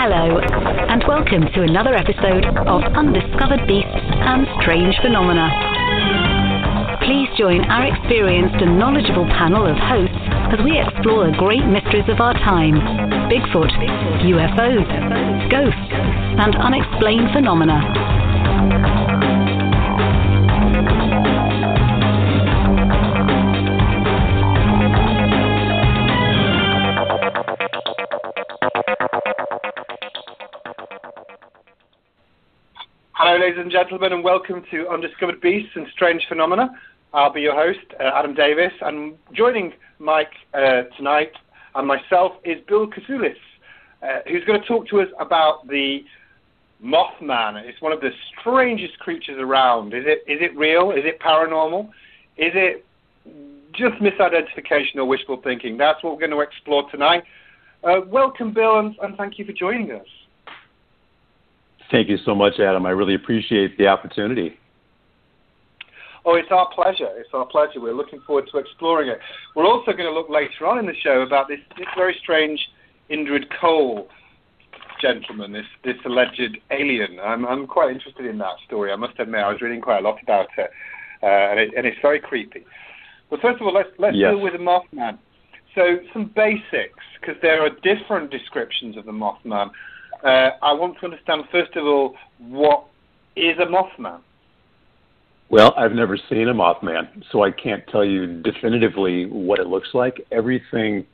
Hello, and welcome to another episode of Undiscovered Beasts and Strange Phenomena. Please join our experienced and knowledgeable panel of hosts as we explore the great mysteries of our time: Bigfoot, UFOs, ghosts, and unexplained phenomena. Hello, ladies and gentlemen, and welcome to Undiscovered Beasts and Strange Phenomena. I'll be your host, Adam Davies, and joining Mike tonight and myself is Bill Kousoulas, who's going to talk to us about the Mothman. It's one of the strangest creatures around. Is it real? Is it paranormal? Is it just misidentification or wishful thinking? That's what we're going to explore tonight. Welcome, Bill, and thank you for joining us. Thank you so much, Adam. I really appreciate the opportunity. Oh, it's our pleasure. It's our pleasure. We're looking forward to exploring it. We're also going to look later on in the show about this very strange Indrid Cold gentleman, this alleged alien. I'm quite interested in that story. I must admit, I was reading quite a lot about it, and it's very creepy. But first of all, let's deal with the Mothman. So some basics, because there are different descriptions of the Mothman. I want to understand, first of all, what is a Mothman? Well, I've never seen a Mothman, so I can't tell you definitively what it looks like. Everything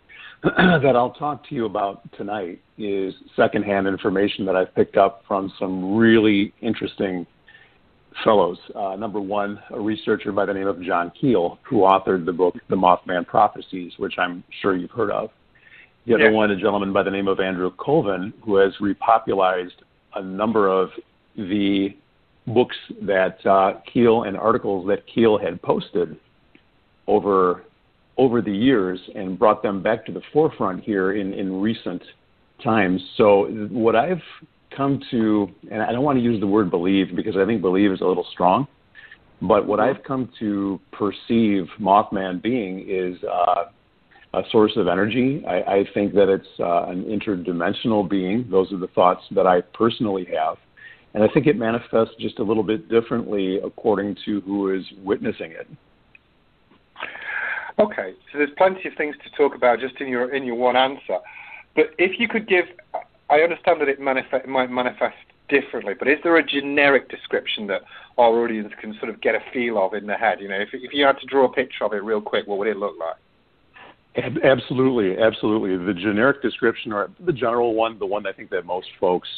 that I'll talk to you about tonight is secondhand information that I've picked up from some really interesting fellows. Number one, a researcher by the name of Keel, who authored the book, The Mothman Prophecies, which I'm sure you've heard of. The other one, a gentleman by the name of Indrid Cold, who has repopularized a number of the books that Keel and articles that Keel had posted over the years and brought them back to the forefront here in recent times. So what I've come to, and I don't want to use the word believe because I think believe is a little strong, but what I've come to perceive Mothman being is a source of energy. I think that it's an interdimensional being. Those are the thoughts that I personally have. And I think it manifests just a little bit differently according to who is witnessing it. Okay, so there's plenty of things to talk about just in your one answer. But if you could give, I understand that it might manifest differently, but is there a generic description that our audience can sort of get a feel of in their head? You know, if you had to draw a picture of it real quick, what would it look like? Absolutely. The generic description, or the general one, the one I think that most folks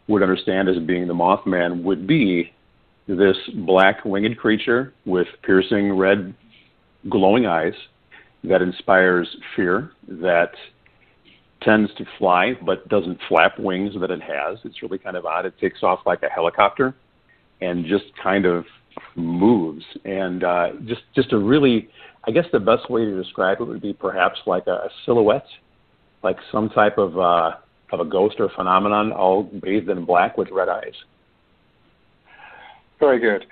would understand as being the Mothman, would be this black winged creature with piercing red glowing eyes that inspires fear, that tends to fly but doesn't flap wings that it has. It's really kind of odd. It takes off like a helicopter and just kind of moves. And just a really, I guess the best way to describe it would be perhaps like a silhouette, like some type of a ghost or phenomenon, all bathed in black with red eyes. Very good.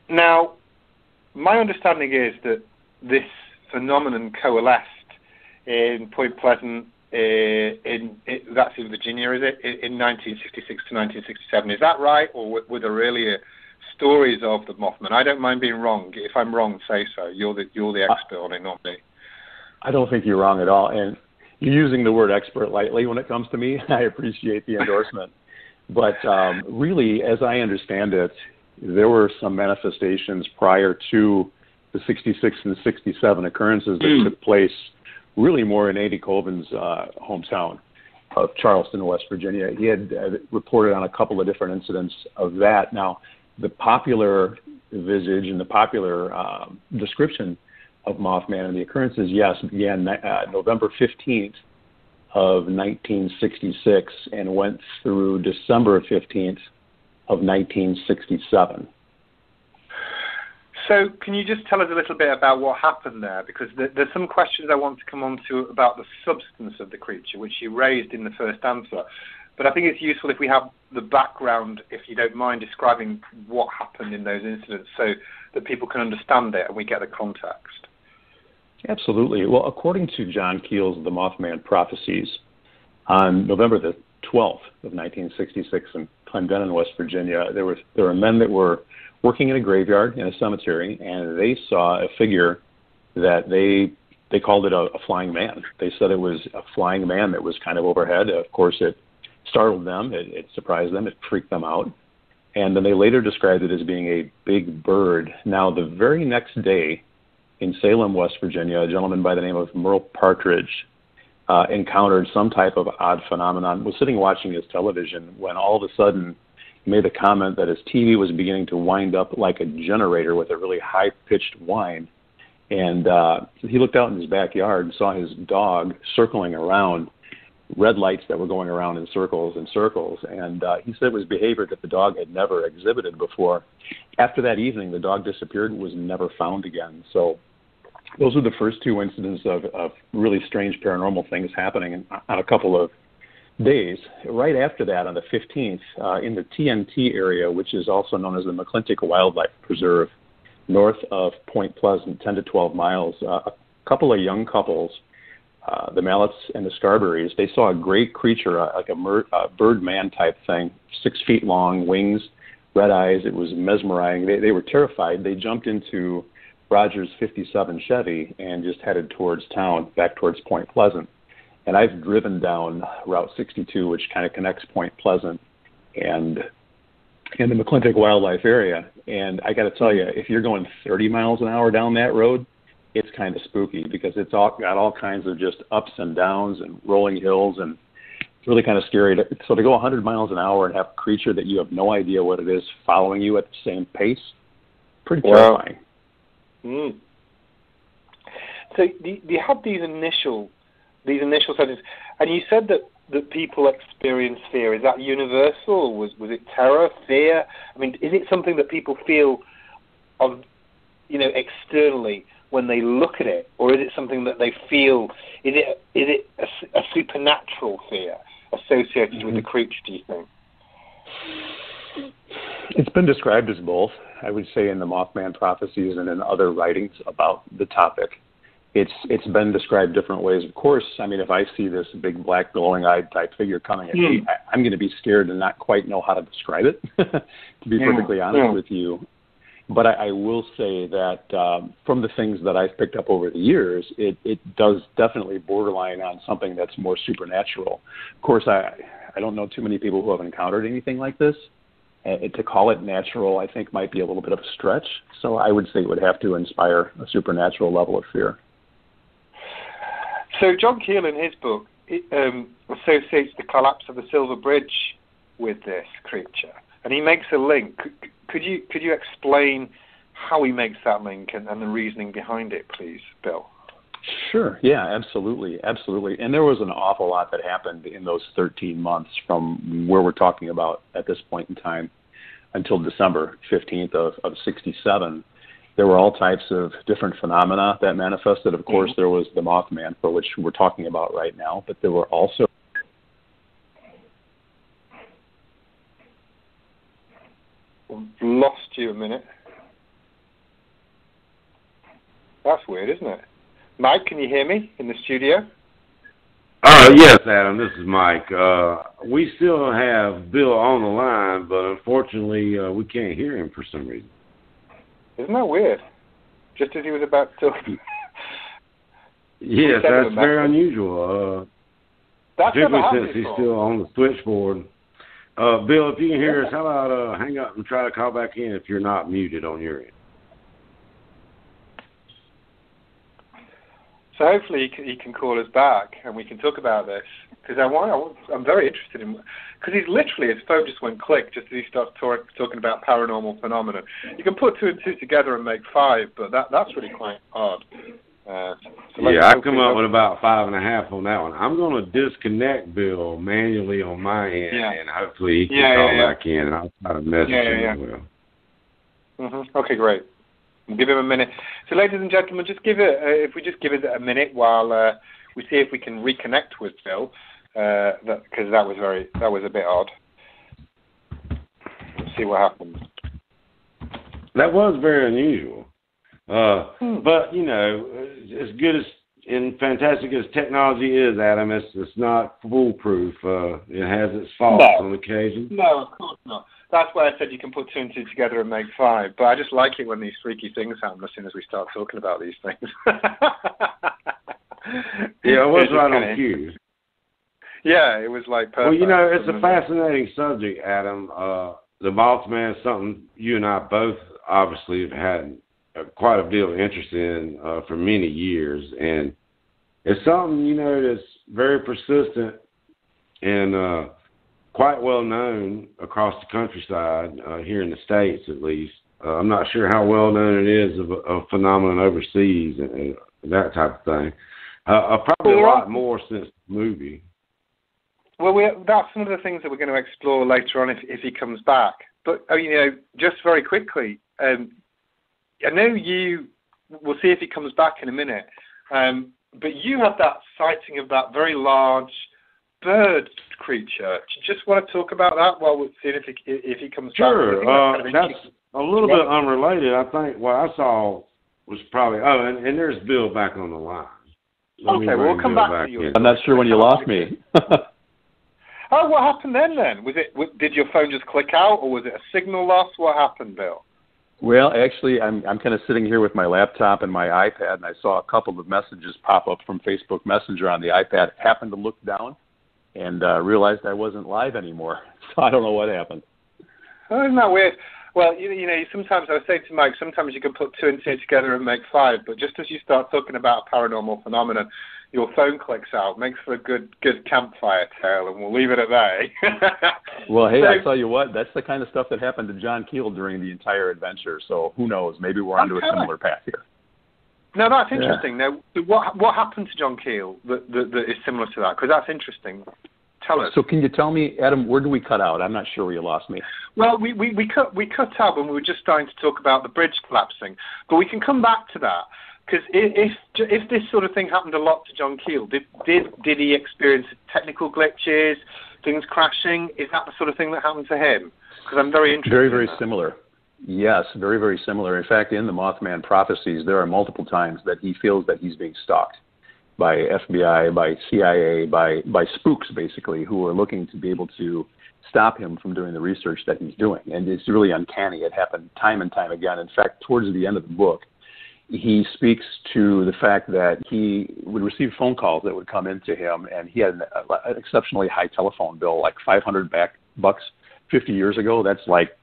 Now, my understanding is that this phenomenon coalesced in Point Pleasant, that's in Virginia, is it, in 1966 to 1967. Is that right, or were there earlier stories of the Mothman? I don't mind being wrong. If I'm wrong, say so. You're the expert on it, not me. I don't think you're wrong at all. And you're using the word expert lightly when it comes to me. I appreciate the endorsement. But really, as I understand it, there were some manifestations prior to the 66 and 67 occurrences that took place really more in Andy Colvin's hometown of Charleston, West Virginia. He had reported on a couple of different incidents of that. Now, the popular visage and the popular description of Mothman and the occurrences, yes, began November 15th of 1966 and went through December 15th of 1967. So can you just tell us a little bit about what happened there? Because there's some questions I want to come on to about the substance of the creature, which you raised in the first answer. But I think it's useful if we have the background, if you don't mind describing what happened in those incidents so that people can understand it and we get the context. Absolutely. Well, according to Keel's The Mothman Prophecies, on November the 12th of 1966 in Clendenin, West Virginia. There were men that were working in a graveyard in a cemetery, and they saw a figure that they called it a flying man. They said it was a flying man that was kind of overhead. Of course, it startled them, it surprised them, it freaked them out. And then they later described it as being a big bird. Now, the very next day in Salem, West Virginia, a gentleman by the name of Merle Partridge encountered some type of odd phenomenon, was sitting watching his television when all of a sudden he made the comment that his TV was beginning to wind up like a generator with a really high-pitched whine. And he looked out in his backyard and saw his dog circling around red lights that were going around in circles and circles. And he said it was behavior that the dog had never exhibited before. After that evening, the dog disappeared and was never found again. So those were the first two incidents of really strange paranormal things happening on a couple of days. Right after that, on the 15th, in the TNT area, which is also known as the McClintock Wildlife Preserve, north of Point Pleasant, 10 to 12 miles, a couple of young couples, the Mallets and the Scarberries, they saw a great creature, like a bird-man type thing, 6 feet long, wings, red eyes. It was mesmerizing. They were terrified. They jumped into Rogers' 57 Chevy and just headed towards town, back towards Point Pleasant. And I've driven down Route 62, which kind of connects Point Pleasant and in the McClintock Wildlife area. And I got to tell you, if you're going 30 miles an hour down that road, it's kind of spooky because it's got all kinds of just ups and downs and rolling hills, and it's really kind of scary. So to go 100 miles an hour and have a creature that you have no idea what it is following you at the same pace, pretty terrifying. Mm. So do you have these initial settings? And you said that people experience fear. Is that universal? Was it terror, fear? I mean, is it something that people feel externally when they look at it, or is it something that they feel? Is it a supernatural fear associated with the creature, do you think? It's been described as both, I would say, in the Mothman Prophecies and in other writings about the topic. It's been described different ways. Of course, I mean, if I see this big black glowing-eyed type figure coming at me, I'm going to be scared and not quite know how to describe it, to be perfectly honest with you. But I will say that from the things that I've picked up over the years, it does definitely borderline on something that's more supernatural. Of course, I don't know too many people who have encountered anything like this. To call it natural, I think, might be a little bit of a stretch. So I would say it would have to inspire a supernatural level of fear. So John Keel, in his book, associates the collapse of the Silver Bridge with this creature, and he makes a link. Could you explain how he makes that link and the reasoning behind it, please, Bill? Sure. Yeah, absolutely. And there was an awful lot that happened in those 13 months from where we're talking about at this point in time until December 15th of 67. There were all types of different phenomena that manifested. Of course, there was the Mothman, for which we're talking about right now, but there were also... Lost you a minute. That's weird, isn't it? Mike, can you hear me in the studio? Yes, Adam, this is Mike. We still have Bill on the line, but unfortunately we can't hear him for some reason. Isn't that weird? Just as he was about to... Yes, that's very unusual. Particularly since he's still on the switchboard. Bill, if you can hear us, how about hang up and try to call back in if you're not muted on your end? So hopefully he can call us back and we can talk about this, because I'm very interested in, because he's literally, his phone just went click just as he starts talking about paranormal phenomena. You can put 2 and 2 together and make 5, but that's really quite odd. I come up with about 5.5 on that one. I'm going to disconnect Bill manually on my end, and hopefully he can call back in, and I'll try to message him as well. Okay, great. We'll give him a minute. So, ladies and gentlemen, if we just give it a minute while we see if we can reconnect with Bill, because that was a bit odd. Let's see what happens. That was very unusual. But, as good as fantastic as technology is, Adam, it's not foolproof. It has its faults on occasion. No, of course not. That's why I said you can put 2 and 2 together and make 5. But I just like it when these freaky things happen as soon as we start talking about these things. Yeah, it was right on cue. Yeah, it was like perfect. Well, it's a fascinating subject, Adam. The Mothman is something you and I both obviously have had quite a deal of interest in for many years. And it's something, that's very persistent and quite well known across the countryside, here in the States at least. I'm not sure how well known it is of a phenomenon overseas and that type of thing. Probably a lot more since the movie. Well, that's one of the things that we're going to explore later on if he comes back. But, just very quickly, I know we'll see if he comes back in a minute, but you had that sighting of that very large bird creature. Do you just want to talk about that while we're seeing if he comes back? Sure. That's a little bit unrelated. I think what I saw was probably, and there's Bill back on the line. Okay, we'll come back to you. I'm not sure when you lost me. Oh, what happened then? Did your phone just click out, or was it a signal loss? What happened, Bill? Well, actually, I'm kind of sitting here with my laptop and my iPad, and I saw a couple of messages pop up from Facebook Messenger on the iPad. Happened to look down and realized I wasn't live anymore. So I don't know what happened. Oh, isn't that weird? Well, sometimes I was saying to Mike, sometimes you can put 2 and 2 together and make 5, but just as you start talking about a paranormal phenomenon, your phone clicks out, makes for a good campfire tale, and we'll leave it at that. Well, hey, I tell you what, that's the kind of stuff that happened to John Keel during the entire adventure, so who knows, maybe we're onto a similar path here. No, that's interesting. Now, what happened to John Keel that is similar to that? Because that's interesting. Tell us. So can you tell me, Adam, where do we cut out? I'm not sure where you lost me. Well, we cut out when we were just starting to talk about the bridge collapsing, but we can come back to that. Because if this sort of thing happened a lot to John Keel, did he experience technical glitches, things crashing? Is that the sort of thing that happened to him? Because I'm very interested. Very, very similar. Yes, very, very similar. In fact, in the Mothman Prophecies, there are multiple times that he feels that he's being stalked by FBI, by CIA, by spooks, basically, who are looking to be able to stop him from doing the research that he's doing. And it's really uncanny. It happened time and time again. In fact, towards the end of the book, he speaks to the fact that he would receive phone calls that would come into him, and he had an exceptionally high telephone bill, like $500 bucks 50 years ago. That's like,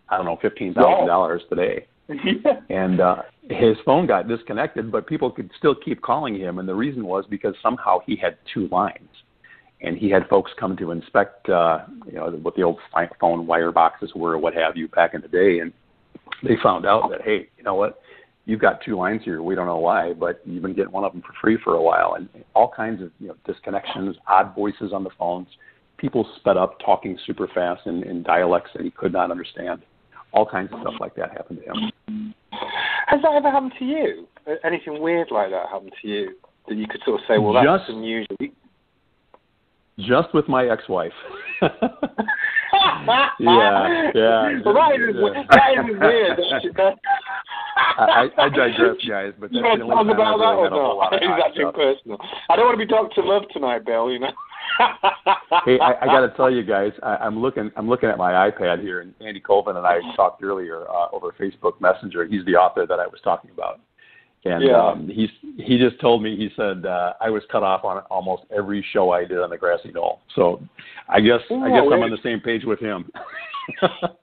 I don't know, $15,000 today. And his phone got disconnected, but people could still keep calling him, and the reason was because somehow he had 2 lines, and he had folks come to inspect, what the old phone wire boxes were, or what have you, back in the day, and they found out that, hey, you know what? You've got 2 lines here. We don't know why, but you've been getting one of them for free for a while, and all kinds of disconnections, odd voices on the phones, people sped up talking super fast in dialects that he could not understand. All kinds of stuff like that happened to him. Has that ever happened to you? Anything weird like that happened to you that you could sort of say, well, that's unusual? Just with my ex-wife. Yeah. Well, that isn't weird. I digress, guys, but that's the only time I've really had a whole lot of stuff. Personal. I don't want to be Dr. Love tonight, Bill, Hey, I got to tell you guys, I'm looking at my iPad here, and Andy Colvin and I talked earlier over Facebook Messenger. He's the author that I was talking about. And he just told me, he said, I was cut off on almost every show I did on the Grassy Knoll. So I guess I'm on the same page with him.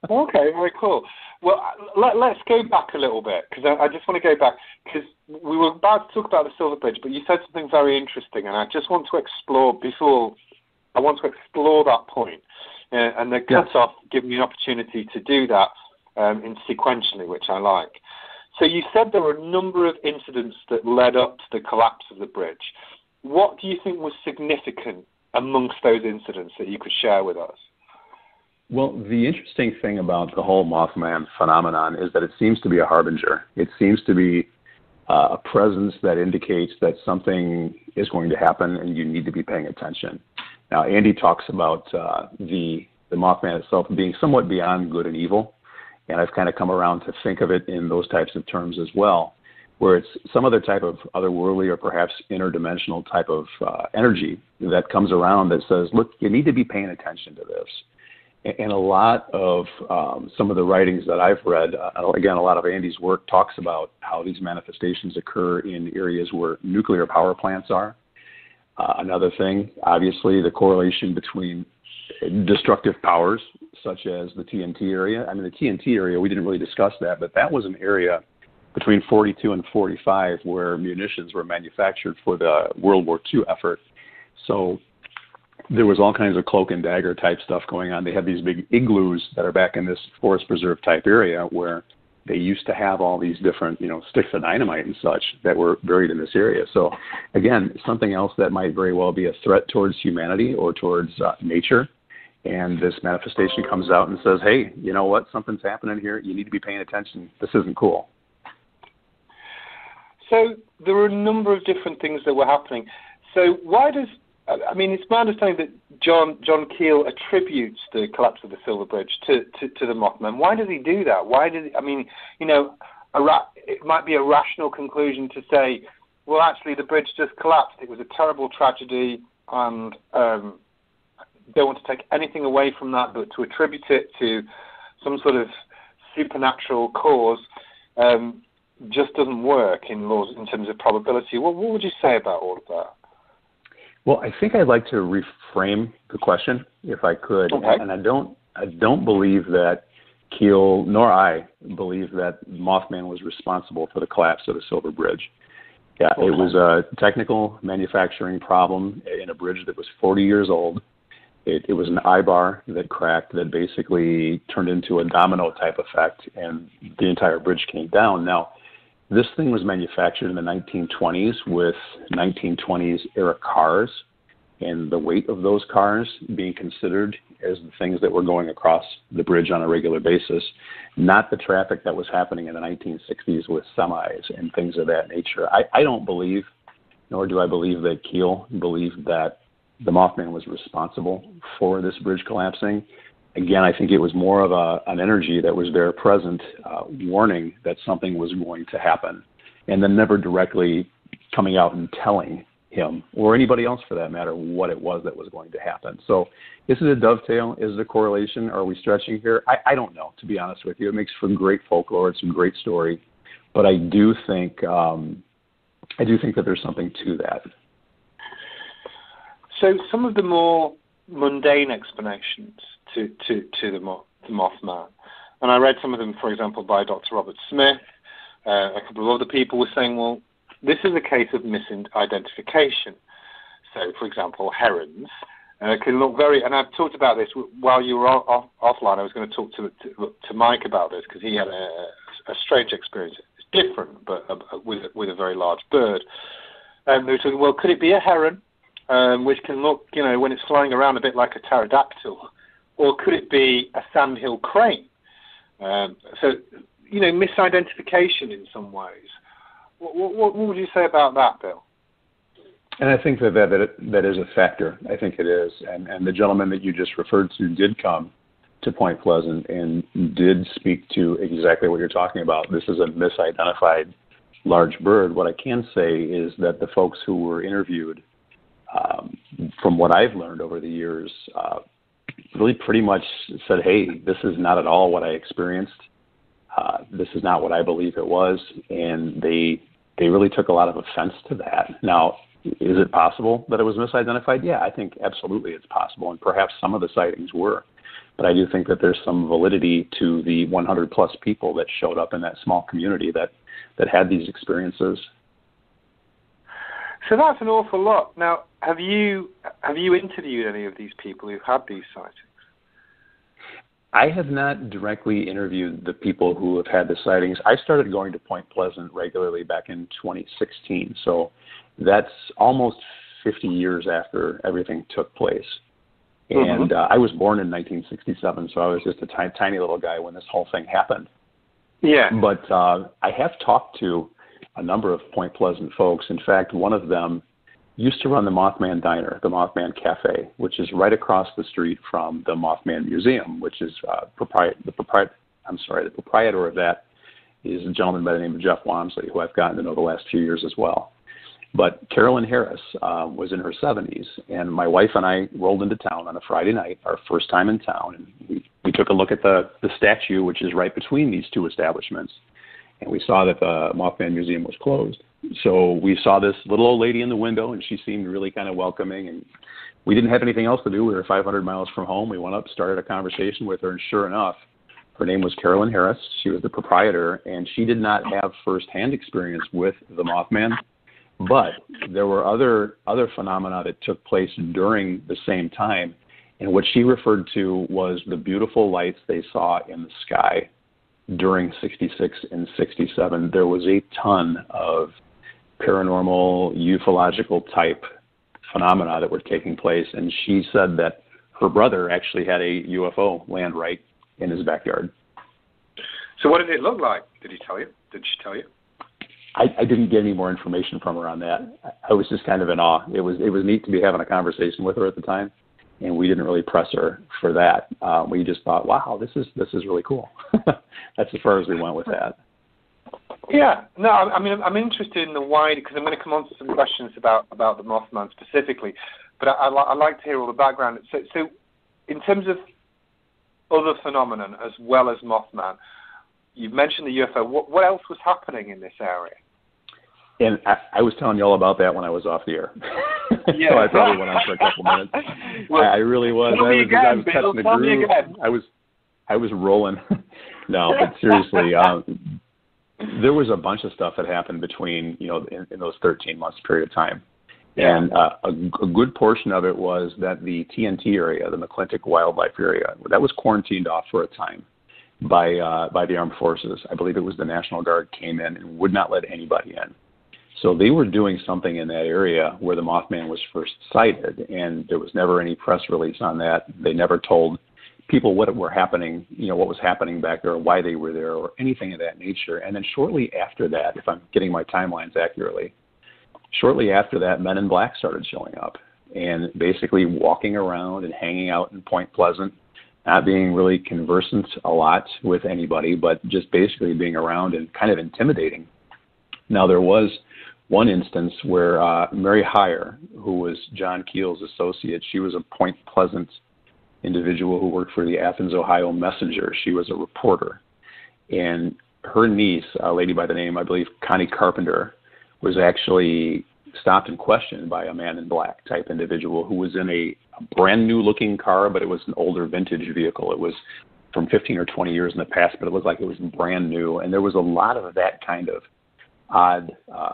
Okay, very cool. Well, let's go back a little bit, because I just want to go back, because we were about to talk about the Silver Bridge, but you said something very interesting, and I just want to explore that point. And the cut-off gave me an opportunity to do that in sequentially, which I like. So you said there were a number of incidents that led up to the collapse of the bridge. What do you think was significant amongst those incidents that you could share with us? Well, the interesting thing about the whole Mothman phenomenon is that it seems to be a harbinger. It seems to be a presence that indicates that something is going to happen and you need to be paying attention. Now, Andy talks about the Mothman itself being somewhat beyond good and evil. And I've kind of come around to think of it in those types of terms as well. where it's some other type of otherworldly or perhaps interdimensional type of energy that comes around that says, look, you need to be paying attention to this. And a lot of some of the writings that I've read, again, a lot of Andy's work talks about how these manifestations occur in areas where nuclear power plants are. Another thing, obviously, the correlation between destructive powers, such as the TNT area. I mean, the TNT area, we didn't really discuss that, but that was an area between 42 and 45 where munitions were manufactured for the World War II effort. So there was all kinds of cloak and dagger type stuff going on. They had these big igloos that are back in this forest preserve type area where they used to have all these different, sticks of dynamite and such that were buried in this area. So again, something else that might very well be a threat towards humanity or towards nature. And this manifestation comes out and says, hey, you know what? Something's happening here. You need to be paying attention. This isn't cool. So there were a number of different things that were happening. So it's my understanding that John Keel attributes the collapse of the Silver Bridge to the Mothman. Why does he do that? It might be a rational conclusion to say, well, actually, the bridge just collapsed. It was a terrible tragedy, and don't want to take anything away from that, but to attribute it to some sort of supernatural cause just doesn't work in laws in terms of probability. What would you say about all of that? Well, I think I'd like to reframe the question, if I could. Okay. And I don't believe that Keel, nor I, believe that Mothman was responsible for the collapse of the Silver Bridge. Yeah, okay. It was a technical manufacturing problem in a bridge that was 40 years old. It was an eye-bar that cracked that basically turned into a domino type effect, and the entire bridge came down. Now, this thing was manufactured in the 1920s with 1920s era cars, and the weight of those cars being considered as the things that were going across the bridge on a regular basis, not the traffic that was happening in the 1960s with semis and things of that nature. I don't believe, nor do I believe that Keel believed that the Mothman was responsible for this bridge collapsing. Again, I think it was more of an energy that was there present, warning that something was going to happen, and then never directly coming out and telling him, or anybody else for that matter, what it was that was going to happen. So is it a dovetail? Is it a correlation? Are we stretching here? I don't know, to be honest with you. It makes for great folklore. It's a great story. But I do think that there's something to that. So some of the more mundane explanations to the Mothman, and I read some of them, for example, by Dr. Robert Smith. A couple of other people were saying, well, this is a case of misidentification. So, for example, herons can look very, and I've talked about this while you were offline. I was going to talk to Mike about this because he had a strange experience. It's different, but with a very large bird. And they were talking, well, could it be a heron? Which can look, when it's flying around a bit like a pterodactyl, or could it be a sandhill crane? So, misidentification in some ways. What would you say about that, Bill? And I think that is a factor. I think it is. And the gentleman that you just referred to did come to Point Pleasant and did speak to exactly what you're talking about. This is a misidentified large bird. What I can say is that the folks who were interviewed, from what I've learned over the years, really pretty much said, hey, this is not at all what I experienced. This is not what I believe it was. And they really took a lot of offense to that. Now, is it possible that it was misidentified? Yeah, I think absolutely it's possible. And perhaps some of the sightings were. But I do think that there's some validity to the 100-plus people that showed up in that small community that had these experiences. So that's an awful lot. Now, have you interviewed any of these people who've had these sightings? I have not directly interviewed the people who have had the sightings. I started going to Point Pleasant regularly back in 2016, so that's almost 50 years after everything took place. And I was born in 1967, so I was just a tiny little guy when this whole thing happened. Yeah. But I have talked to a number of Point Pleasant folks. In fact, one of them used to run the Mothman Diner, the Mothman Cafe, which is right across the street from the Mothman Museum, which is the proprietor of that is a gentleman by the name of Jeff Wamsley, who I've gotten to know the last few years as well. But Carolyn Harris was in her 70s, and my wife and I rolled into town on a Friday night, our first time in town, and we took a look at the statue, which is right between these two establishments, and we saw that the Mothman Museum was closed. So we saw this little old lady in the window, and she seemed really kind of welcoming, and we didn't have anything else to do. We were 500 miles from home. We went up, started a conversation with her, and sure enough, her name was Carolyn Harris. She was the proprietor, and she did not have firsthand experience with the Mothman. But there were other phenomena that took place during the same time, and what she referred to was the beautiful lights they saw in the sky during 66 and 67. There was a ton of paranormal, ufological type phenomena that were taking place, and she said that her brother actually had a UFO land right in his backyard. So what did it look like? Did she tell you? I didn't get any more information from her on that. I was just kind of in awe. It was neat to be having a conversation with her at the time, and we didn't really press her for that. We just thought, wow, this is really cool. That's as far as we went with that. Yeah, no, I mean, I'm interested in the why, because I'm going to come on to some questions about the Mothman specifically, but I'd like to hear all the background. So in terms of other phenomenon as well as Mothman, you've mentioned the UFO. What else was happening in this area? And I was telling you all about that when I was off the air. Yeah. So I probably went on for a couple minutes. Well, I really was. I was touching the groove. I was rolling. No, but seriously, there was a bunch of stuff that happened between, in those 13 months period of time. Yeah. And a good portion of it was that the TNT area, the McClintock Wildlife Area, that was quarantined off for a time by the armed forces. I believe it was the National Guard came in and would not let anybody in. So they were doing something in that area where the Mothman was first sighted, and there was never any press release on that. They never told people what was happening back there, or why they were there, or anything of that nature. And then shortly after that, if I'm getting my timelines accurately, shortly after that, Men in Black started showing up and basically walking around and hanging out in Point Pleasant, not being really conversant a lot with anybody, but just basically being around and kind of intimidating. Now, there was one instance where Mary Heyer, who was John Keel's associate, she was a Point Pleasant individual who worked for the Athens, Ohio Messenger. She was a reporter. And her niece, a lady by the name, I believe, Connie Carpenter, was actually stopped and questioned by a Man in Black type individual who was in a brand new looking car, but it was an older vintage vehicle. It was from 15 or 20 years in the past, but it looked like it was brand new. And there was a lot of that kind of odd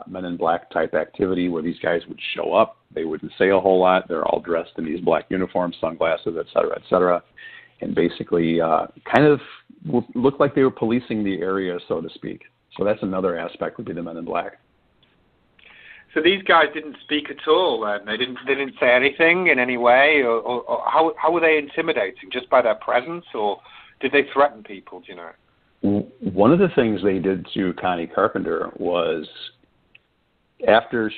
Men in Black type activity where these guys would show up. They wouldn't say a whole lot. They're all dressed in these black uniforms, sunglasses, et cetera, and basically kind of looked like they were policing the area, so to speak. So that's another aspect, would be the Men in Black. So these guys didn't speak at all. They didn't say anything in any way, or how were they intimidating? Just by their presence, or did they threaten people? Do you know? One of the things they did to Connie Carpenter was, after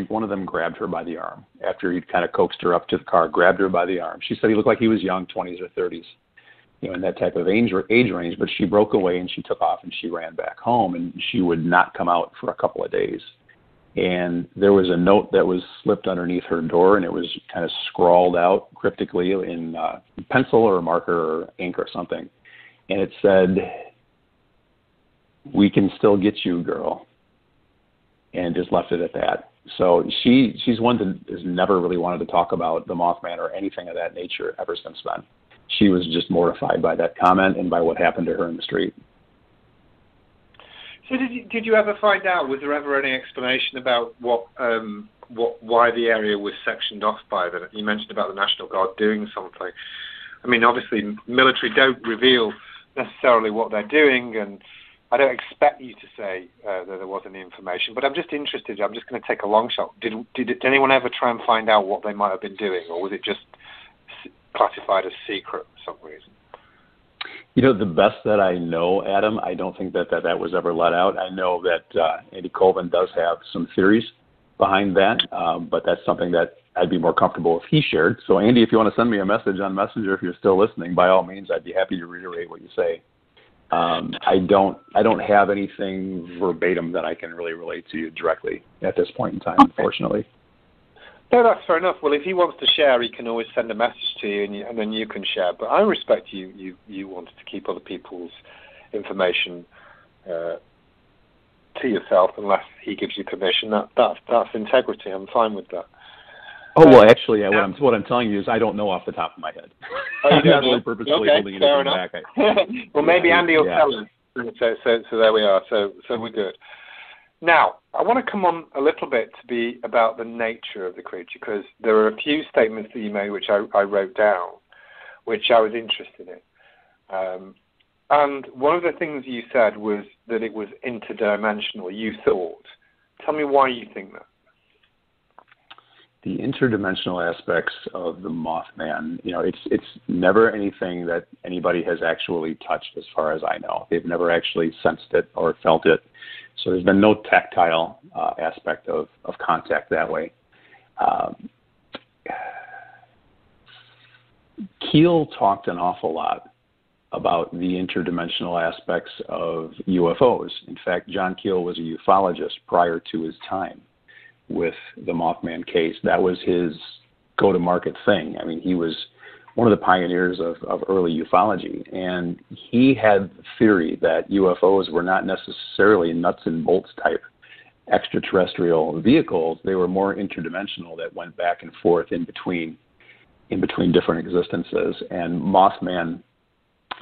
one of them grabbed her by the arm. After he'd kind of coaxed her up to the car, grabbed her by the arm. She said he looked like he was young, 20s or 30s, in that type of age range, but she broke away and she took off and she ran back home, and she would not come out for a couple of days. And there was a note that was slipped underneath her door, and it was kind of scrawled out cryptically in pencil or marker or ink or something. And it said, "We can still get you, girl," and just left it at that. So she's one that has never really wanted to talk about the Mothman or anything of that nature ever since then. She was just mortified by that comment and by what happened to her in the street. So did you ever find out, was there ever any explanation about why the area was sectioned off by that? You mentioned about the National Guard doing something. I mean, obviously, military don't reveal necessarily what they're doing, and I don't expect you to say that there was any information, but I'm just interested. I'm just going to take a long shot. Did anyone ever try and find out what they might have been doing, or was it just classified as secret for some reason? The best that I know, Adam, I don't think that was ever let out. I know that Andy Colvin does have some theories behind that, but that's something that I'd be more comfortable if he shared. So, Andy, if you want to send me a message on Messenger, if you're still listening, by all means, I'd be happy to reiterate what you say. I don't have anything verbatim that I can really relate to you directly at this point in time, unfortunately. No, that's fair enough. Well, if he wants to share, he can always send a message to you, and then you can share. But I respect you wanted to keep other people's information to yourself unless he gives you permission. That's integrity. I'm fine with that. Oh, well, actually, what I'm telling you is I don't know off the top of my head. Oh, you don't I'm not really purposely holding anything back. Well, maybe Andy will tell us. So there we are. So we're good. Now, I want to come on a little bit to be about the nature of the creature, because there are a few statements that you made which I wrote down, which I was interested in. And one of the things you said was that it was interdimensional, you thought. Tell me why you think that. The interdimensional aspects of the Mothman, it's never anything that anybody has actually touched as far as I know. They've never actually sensed it or felt it. So there's been no tactile aspect of contact that way. Keel talked an awful lot about the interdimensional aspects of UFOs. In fact, John Keel was a ufologist prior to his time with the Mothman case. That was his go-to-market thing. I mean, he was one of the pioneers of early ufology, and he had the theory that UFOs were not necessarily nuts and bolts type extraterrestrial vehicles. They were more interdimensional that went back and forth in between different existences. And Mothman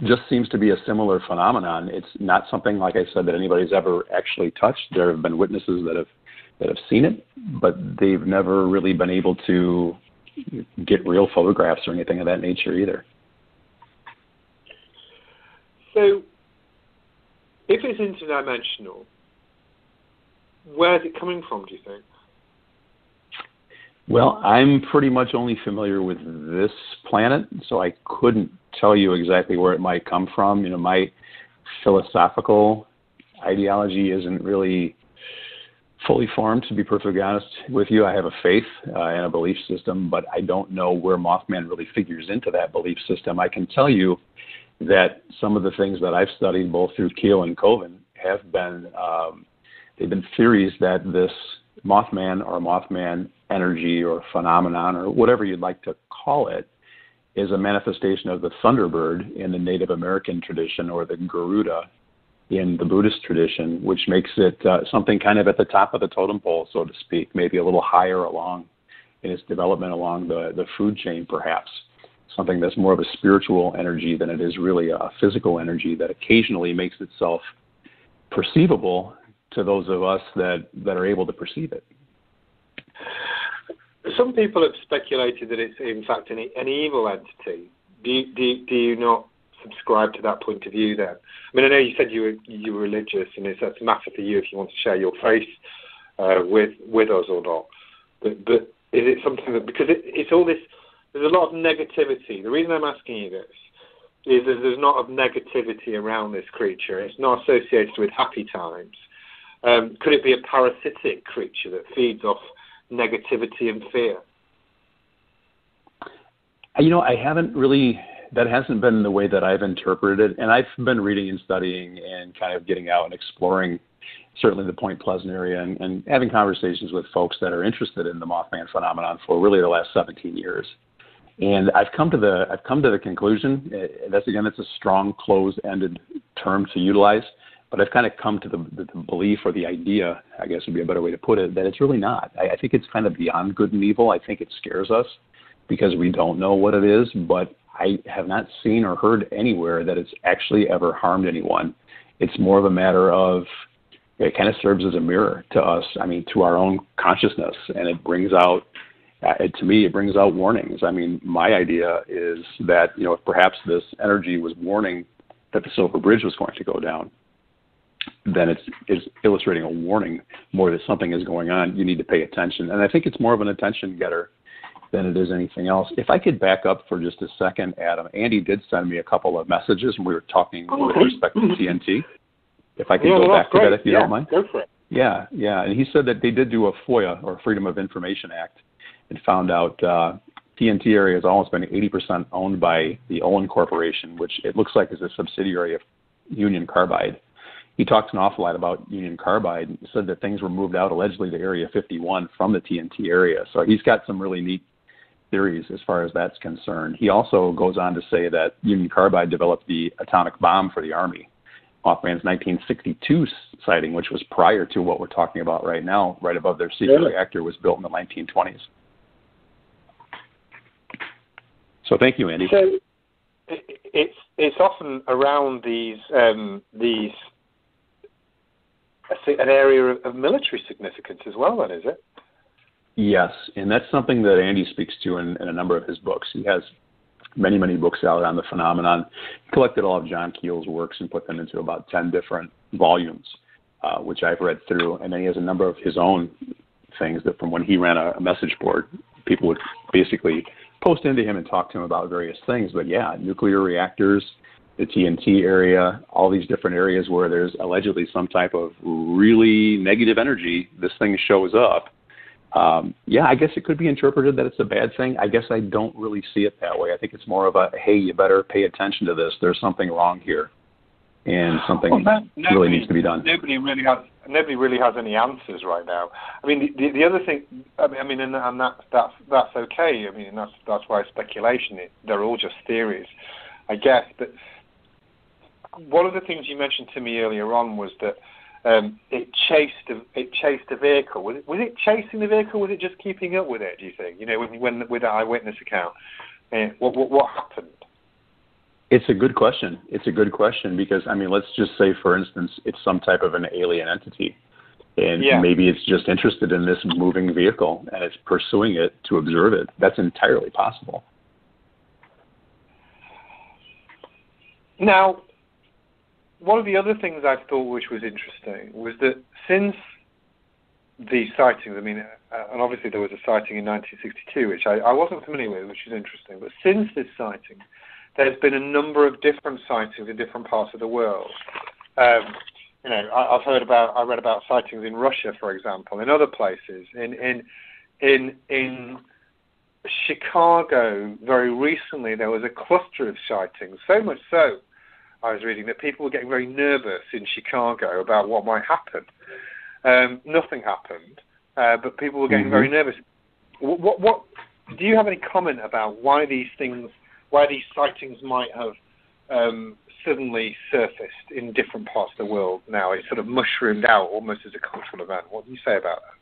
just seems to be a similar phenomenon. It's not something, like I said, that anybody's ever actually touched. There have been witnesses that have seen it, but they've never really been able to get real photographs or anything of that nature either. So, if it's interdimensional, where is it coming from, do you think? Well, I'm pretty much only familiar with this planet, so I couldn't tell you exactly where it might come from. My philosophical ideology isn't really fully formed, to be perfectly honest with you. I have a faith and a belief system, but I don't know where Mothman really figures into that belief system. I can tell you that some of the things that I've studied, both through Keel and Coven, have been they've been theories that this Mothman or Mothman energy or phenomenon or whatever you'd like to call it is a manifestation of the Thunderbird in the Native American tradition, or the Garuda in the Buddhist tradition, which makes it something kind of at the top of the totem pole, so to speak, maybe a little higher along in its development along the food chain, perhaps. Something that's more of a spiritual energy than it is really a physical energy that occasionally makes itself perceivable to those of us that are able to perceive it. Some people have speculated that it's in fact an evil entity. Do you not subscribe to that point of view then? I mean, I know you said you were religious, and that's a matter for you if you want to share your faith with us or not. But is it something that, because it's all this, there's a lot of negativity. The reason I'm asking you this is that there's not of negativity around this creature. It's not associated with happy times. Could it be a parasitic creature that feeds off negativity and fear? I haven't really, that hasn't been the way that I've interpreted it. And I've been reading and studying and kind of getting out and exploring certainly the Point Pleasant area and having conversations with folks that are interested in the Mothman phenomenon for really the last 17 years. And I've come to the conclusion, it's a strong closed-ended term to utilize, but I've kind of come to the belief, or the idea, I guess would be a better way to put it, that it's really not. I think it's kind of beyond good and evil. I think it scares us because we don't know what it is, but I have not seen or heard anywhere that it's actually ever harmed anyone. It's more of a matter of, it kind of serves as a mirror to us, to our own consciousness, and it brings out, to me, it brings out warnings. My idea is that, if perhaps this energy was warning that the Silver Bridge was going to go down, then it's illustrating a warning more that something is going on. You need to pay attention. And I think it's more of an attention getter than it is anything else. If I could back up for just a second, Adam, Andy did send me a couple of messages when we were talking with respect to TNT. If I could go back to that, if you don't mind. Go for it. Yeah. And he said that they did do a FOIA, or Freedom of Information Act, and found out TNT area has almost been 80% owned by the Olin Corporation, which it looks like is a subsidiary of Union Carbide. He talks an awful lot about Union Carbide and said that things were moved out allegedly to Area 51 from the TNT area. So he's got some really neat theories as far as that's concerned. He also goes on to say that Union Carbide developed the atomic bomb for the Army. Mothman's 1962 sighting, which was prior to what we're talking about right now, right above their secret reactor, was built in the 1920s. So thank you, Andy. So it's often around these an area of military significance as well, then, is it? Yes, and that's something that Andy speaks to in a number of his books. He has many, many books out on the phenomenon. He collected all of John Keel's works and put them into about 10 different volumes, which I've read through. And then he has a number of his own things that from when he ran a message board, people would basically post into him and talk to him about various things. But yeah, nuclear reactors, the TNT area, all these different areas where there's allegedly some type of really negative energy, this thing shows up. Yeah, I guess it could be interpreted that it's a bad thing. I guess I don't really see it that way. I think it's more of a, hey, you better pay attention to this. There's something wrong here, and something really needs to be done. Nobody really has any answers right now. I mean, the other thing, I mean, and that's okay. I mean, that's why speculation. They're all just theories, I guess. But one of the things you mentioned to me earlier on was that it chased a vehicle. Was it chasing the vehicle? Was it just keeping up with it? Do you think? You know, when with the eyewitness account, what happened? It's a good question. It's a good question because I mean, let's just say, for instance, it's some type of an alien entity, and maybe it's just interested in this moving vehicle and it's pursuing it to observe it. That's entirely possible. Now, one of the other things I thought which was interesting was that since the sightings, I mean, and obviously there was a sighting in 1962, which I wasn't familiar with, which is interesting, but since this sighting, there's been a number of different sightings in different parts of the world. You know, I read about sightings in Russia, for example, in other places, in Chicago. Very recently, there was a cluster of sightings. So much so, I was reading that people were getting very nervous in Chicago about what might happen. Nothing happened, but people were getting very nervous. What do you have any comment about why these sightings might have suddenly surfaced in different parts of the world now? It's sort of mushroomed out almost as a cultural event. What do you say about that?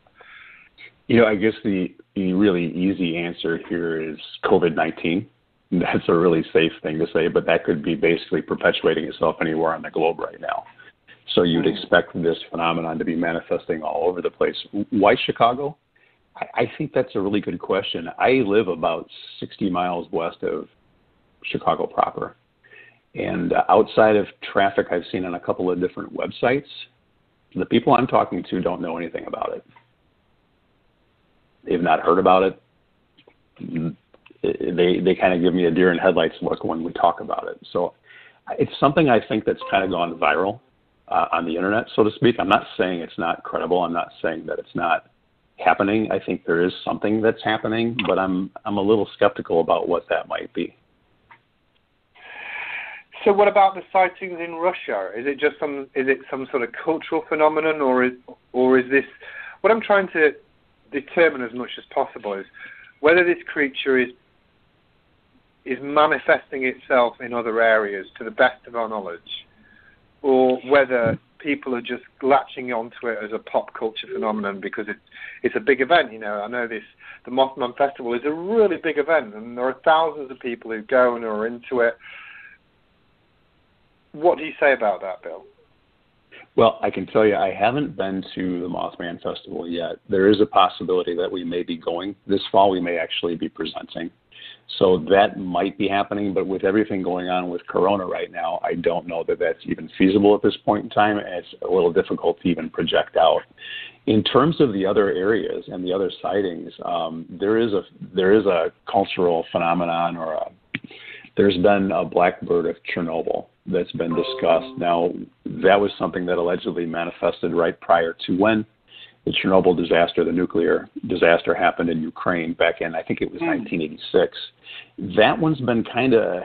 You know, I guess the really easy answer here is COVID-19. That's a really safe thing to say, but that could be basically perpetuating itself anywhere on the globe right now. So you'd expect this phenomenon to be manifesting all over the place. Why Chicago? I think that's a really good question. I live about 60 miles west of Chicago proper. And outside of traffic I've seen on a couple of different websites, the people I'm talking to don't know anything about it. They've not heard about it. They kind of give me a deer in headlights look when we talk about it. So it's something I think that's kind of gone viral on the internet, so to speak. I'm not saying it's not credible. I'm not saying that it's not happening. I think there is something that's happening, but I'm a little skeptical about what that might be. So what about the sightings in Russia? Is it just some sort of cultural phenomenon, or is this, what I'm trying to determine as much as possible is whether this creature is manifesting itself in other areas to the best of our knowledge, or whether people are just latching onto it as a pop culture phenomenon because it's a big event. You know, I know the Mothman Festival is a really big event, and there are thousands of people who go and are into it. What do you say about that, Bill? Well, I can tell you I haven't been to the Mothman Festival yet. There is a possibility that we may be going this fall. We may actually be presenting. So that might be happening, but with everything going on with Corona right now, I don't know that that's even feasible at this point in time, and it's a little difficult to even project out. In terms of the other areas and the other sightings, there is a cultural phenomenon, there's been a blackbird of Chernobyl that's been discussed. Now, that was something that allegedly manifested right prior to when the Chernobyl disaster, the nuclear disaster, happened in Ukraine back in, I think it was 1986. That one's been kind of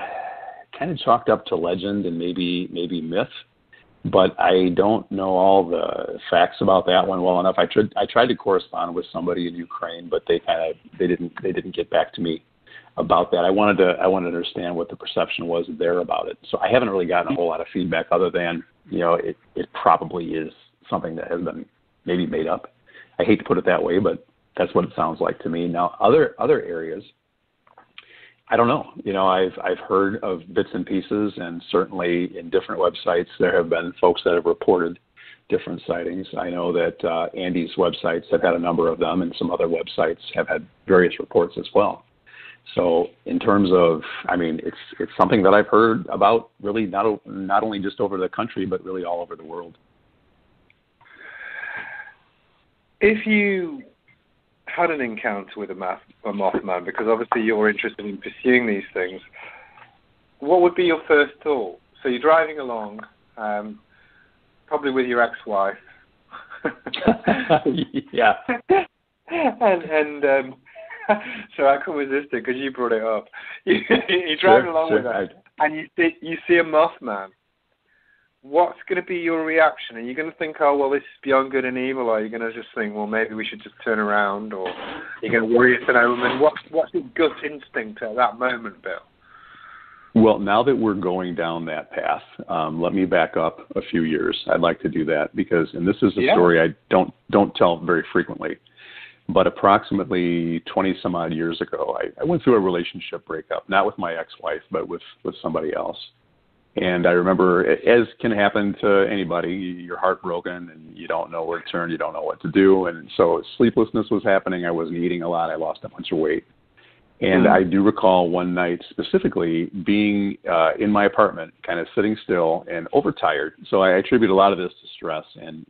chalked up to legend and maybe myth. but I don't know all the facts about that one well enough. I tried to correspond with somebody in Ukraine, but they didn't get back to me about that. I wanted to understand what the perception was there about it. So I haven't really gotten a whole lot of feedback other than, it probably is something that has been maybe made up. I hate to put it that way, but that's what it sounds like to me. Now, other areas, I don't know. I've heard of bits and pieces, and certainly in different websites there have been folks that have reported different sightings. I know that Andy's websites have had a number of them, and some other websites have had various reports as well. So in terms of, it's something that I've heard about really not only just over the country, but really all over the world. If you had an encounter with a Mothman, because obviously you're interested in pursuing these things, what would be your first thought? So you're driving along, probably with your ex-wife. Yeah. and so I couldn't resist it because you brought it up. You drive along with her, and you see a Mothman. What's going to be your reaction? Are you going to think, oh, well, this is beyond good and evil? Or are you going to just think, well, maybe we should just turn around? Or are you going to worry it's an omen? What's your gut instinct at that moment, Bill? Well, now that we're going down that path, let me back up a few years. I'd like to do that because, and this is a story I don't tell very frequently, but approximately 20 some odd years ago, I went through a relationship breakup, not with my ex-wife, but with somebody else. And I remember, as can happen to anybody, you're heartbroken and you don't know where to turn, you don't know what to do. And so sleeplessness was happening. I wasn't eating a lot. I lost a bunch of weight. And I do recall one night specifically being in my apartment, kind of sitting still and overtired. So I attribute a lot of this to stress and,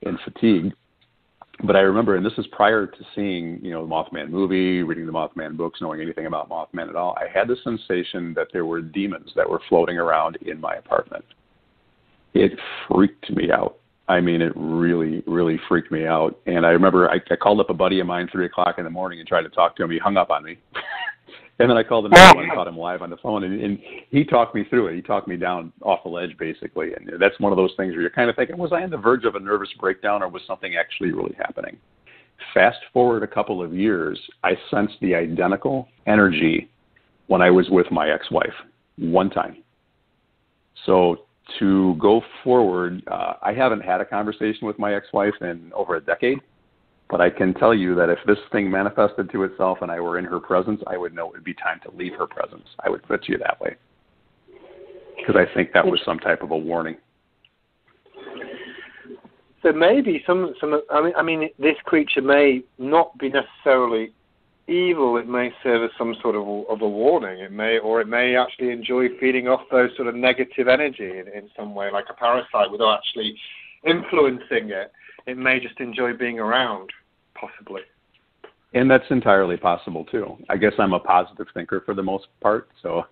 and fatigue. But I remember, and this is prior to seeing, the Mothman movie, reading the Mothman books, knowing anything about Mothman at all, I had the sensation that there were demons that were floating around in my apartment. It freaked me out. It really, really freaked me out. And I remember I called up a buddy of mine 3 o'clock in the morning and tried to talk to him. He hung up on me. And then I called another one and caught him live on the phone, and he talked me through it. He talked me down off the ledge, basically. And that's one of those things where you're kind of thinking, was I on the verge of a nervous breakdown, or was something actually really happening? Fast forward a couple of years, I sensed the identical energy when I was with my ex-wife one time. So to go forward, I haven't had a conversation with my ex-wife in over a decade. But I can tell you that if this thing manifested to itself and I were in her presence, I would know it would be time to leave her presence. I would put you that way. Because I think that was some type of a warning. So maybe this creature may not be necessarily evil. It may serve as some sort of a warning. It may actually enjoy feeding off those sort of negative energy in some way, like a parasite, without actually influencing it. It may just enjoy being around, possibly. And that's entirely possible, too. I guess I'm a positive thinker for the most part, so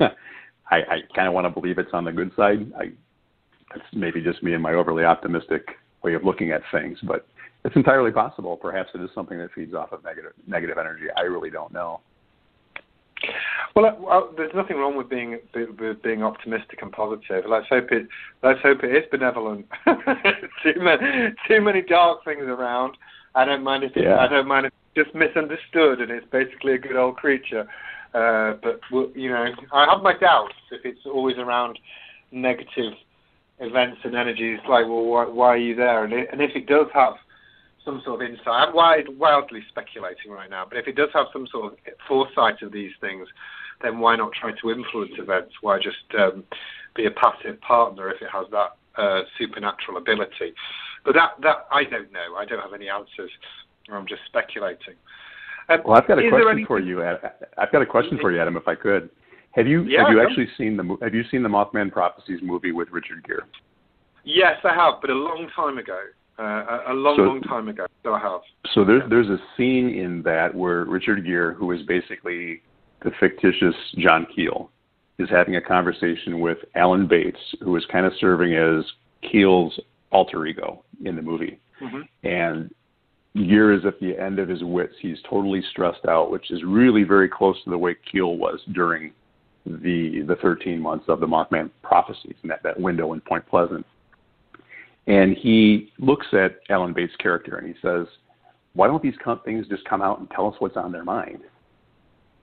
I kind of want to believe it's on the good side. That's maybe just me and my overly optimistic way of looking at things, but it's entirely possible. Perhaps it is something that feeds off of negative energy. I really don't know. Well, there's nothing wrong with being optimistic and positive. Let's hope it is benevolent. Too many dark things around. I don't mind if it's just misunderstood and it's basically a good old creature. But I have my doubts if it's always around negative events and energies. Like, well, why are you there? And if it does have some sort of insight, I'm wildly speculating right now, but if it does have some sort of foresight of these things, then why not try to influence events? Why just be a passive partner if it has that supernatural ability? But that I don't know. I don't have any answers. I'm just speculating. Well, I've got a question for you. I've got a question for you, Adam, if I could. Have you actually seen the Mothman Prophecies movie with Richard Gere? Yes, I have, but a long time ago. Long time ago, so I have. So there's a scene in that where Richard Gere, who is basically the fictitious John Keel, is having a conversation with Alan Bates, who is kind of serving as Keel's alter ego in the movie. Mm-hmm. And Gere is at the end of his wits. He's totally stressed out, which is really very close to the way Keel was during the 13 months of the Mothman Prophecies and that window in Point Pleasant. And he looks at Alan Bates' character and he says, why don't these things just come out and tell us what's on their mind?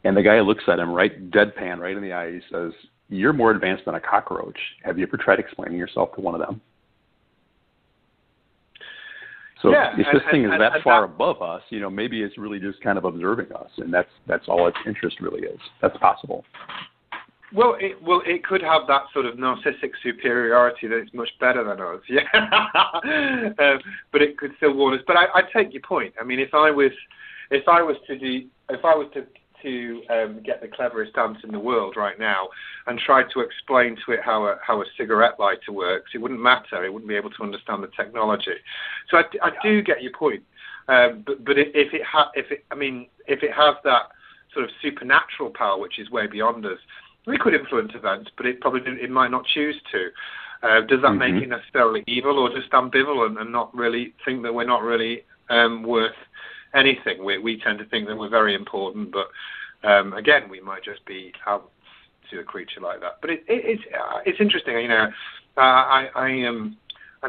And the guy looks at him right deadpan, right in the eye. He says, you're more advanced than a cockroach. Have you ever tried explaining yourself to one of them? So if this thing is that far above us, maybe it's really just kind of observing us, and that's all its interest really is. That's possible. Well, it could have that sort of narcissistic superiority that it's much better than us, yeah. But it could still warn us. But I take your point. I mean, if I was to get the cleverest answer in the world right now and try to explain to it how a cigarette lighter works, it wouldn't matter. It wouldn't be able to understand the technology. So I do get your point. But if it has that sort of supernatural power, which is way beyond us, we could influence events, but it might not choose to. Does that make it necessarily evil, or just ambivalent and not really think that we're not really worth anything? We tend to think that we're very important, but again, we might just be out to a creature like that. But it's interesting, I'm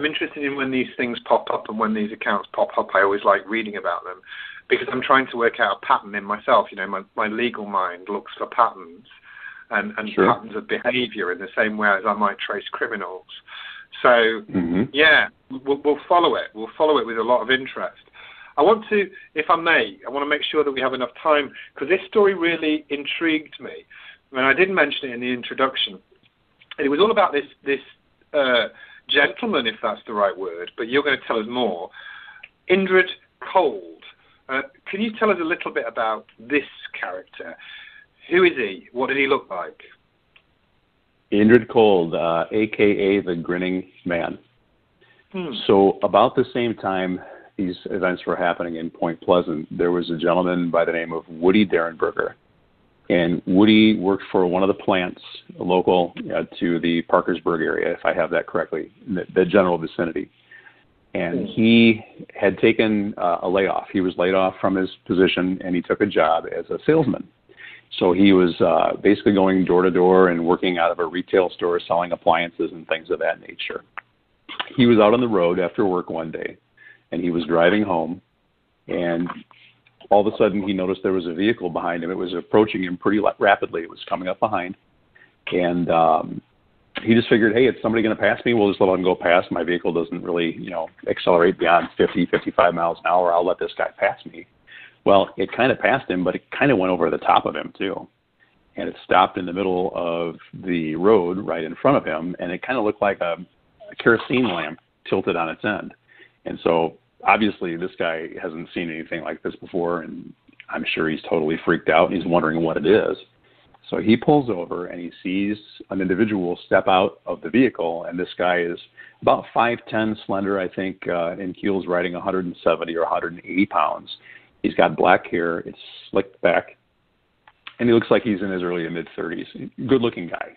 interested in when these things pop up and when these accounts pop up. I always like reading about them because I'm trying to work out a pattern in myself. My legal mind looks for patterns and sure. patterns of behaviour in the same way as I might trace criminals. So, yeah, we'll follow it. We'll follow it with a lot of interest. I want to make sure that we have enough time, because this story really intrigued me. And I didn't mention it in the introduction. It was all about this gentleman, if that's the right word, but you're going to tell us more. Indrid Cold. Can you tell us a little bit about this character? Who is he? What did he look like? Indrid Cold, a.k.a. the Grinning Man. So about the same time these events were happening in Point Pleasant, there was a gentleman by the name of Woody Derenberger. And Woody worked for one of the plants local to the Parkersburg area, if I have that correctly, in the general vicinity. And he had taken a layoff. He was laid off from his position, and he took a job as a salesman. So he was basically going door to door and working out of a retail store selling appliances and things of that nature. He was out on the road after work one day, and he was driving home, and all of a sudden he noticed there was a vehicle behind him. It was approaching him pretty rapidly. It was coming up behind, and he just figured, hey, is somebody going to pass me? We'll just let him go past. My vehicle doesn't really, accelerate beyond 50, 55 miles an hour. I'll let this guy pass me. Well, it kind of passed him, but it kind of went over the top of him too. And it stopped in the middle of the road right in front of him, and it kind of looked like a kerosene lamp tilted on its end. And so obviously this guy hasn't seen anything like this before, and I'm sure he's totally freaked out, and he's wondering what it is. So he pulls over, and he sees an individual step out of the vehicle, and this guy is about 5'10", slender, I think, and Keel's riding 170 or 180 pounds. He's got black hair. It's slicked back, and he looks like he's in his early to mid-30s. Good-looking guy,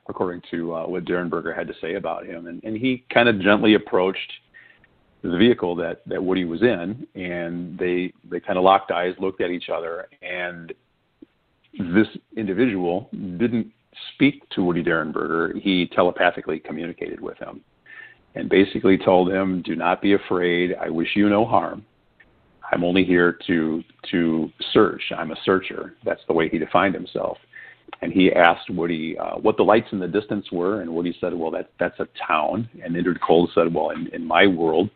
according to what Derenberger had to say about him. And he kind of gently approached the vehicle that Woody was in, and they kind of locked eyes, looked at each other, and this individual didn't speak to Woody Derenberger. He telepathically communicated with him and basically told him, do not be afraid. I wish you no harm. I'm only here to search. I'm a searcher. That's the way he defined himself. And he asked Woody what the lights in the distance were, and Woody said, well, that's a town. And Indrid Cold said, well, in my world,